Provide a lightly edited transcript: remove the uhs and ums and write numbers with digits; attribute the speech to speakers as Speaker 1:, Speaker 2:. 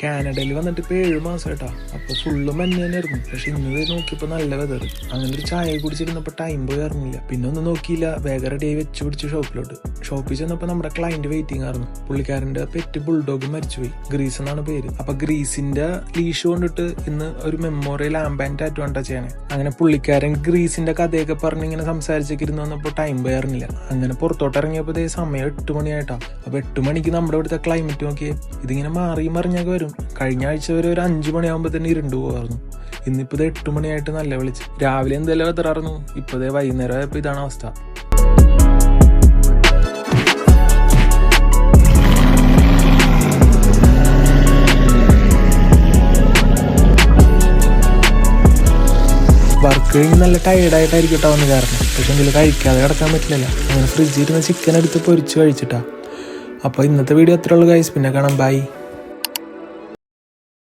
Speaker 1: കാനഡയിൽ വന്നിട്ട് ഇപ്പോൾ 7 മാസമായിട്ടാ. അപ്പോൾ ഫുള്ള് മഞ്ഞ് തന്നെയായിരുന്നു. പക്ഷെ ഇന്ന് നോക്കിയപ്പോൾ നല്ല വെതർ. അങ്ങനെ ഒരു ചായ കുടിച്ചിരുന്നപ്പോൾ ടൈം പോയി അറിഞ്ഞില്ല. പിന്നെ ഒന്നും നോക്കിയില്ല, വേഗം റെഡി ആയി വെച്ച് പിടിച്ച് ഷോപ്പിൽ ചെന്നപ്പോൾ നമ്മുടെ ക്ലയന്റ് വെയിറ്റിംഗ് ആയിരുന്നു. പുള്ളിക്കാരൻ്റെ പെറ്റ് ബുൾഡോഗ് മരിച്ചുപോയി. ഗ്രീസ് എന്നാണ് പേര്. അപ്പൊ ഗ്രീസിന്റെ ലീഷ് കൊണ്ടിട്ട് ഇന്ന് ഒരു മെമ്മോറിയൽ ആംബാൻഡ് ടാറ്റു കണ്ടാ ചെയ്യണേ. അങ്ങനെ പുള്ളിക്കാരൻ ഗ്രീസിന്റെ കഥയൊക്കെ പറഞ്ഞ് ഇങ്ങനെ സംസാരിച്ചൊക്കെ ഇരുന്ന് വന്നപ്പോൾ ടൈം പോയി അറിഞ്ഞില്ല. അങ്ങനെ പുറത്തോട്ട് ഇറങ്ങിയപ്പോൾ സമയം 8 മണിയായിട്ടാ. അപ്പൊ 8 മണിക്ക് നമ്മുടെ ഇവിടുത്തെ ക്ലൈമറ്റ് നോക്കിയേ, ഇതിങ്ങനെ മാറി മറിഞ്ഞൊക്കെ വരും. കഴിഞ്ഞ ആഴ്ച വരെ ഒരു 5 മണിയാകുമ്പോൾ തന്നെ ഇരുണ്ടു പോകാറുന്നു. ഇന്നിപ്പോ 8 മണിയായിട്ട് നല്ല വെളിച്ച്. രാവിലെ എന്തെല്ലാം വെതറായിരുന്നു, ഇപ്പതേ വൈകുന്നേരം ആയപ്പോൾ ഇതാണ് അവസ്ഥ. വർക്ക് കഴിഞ്ഞ് നല്ല ടയർഡായിട്ടായിരിക്കട്ടെ വന്ന് കാരണം. പക്ഷെ എങ്കിലും കഴിക്കാതെ കിടക്കാൻ പറ്റില്ലല്ലോ. അങ്ങനെ ഫ്രിഡ്ജിൽ ഇരുന്ന് ചിക്കൻ എടുത്ത് പൊരിച്ച് കഴിച്ചിട്ടാ. അപ്പോൾ ഇന്നത്തെ വീഡിയോ അത്രേ ഉള്ളൂ ഗൈസ്. പിന്നെ കാണാം, ബൈ.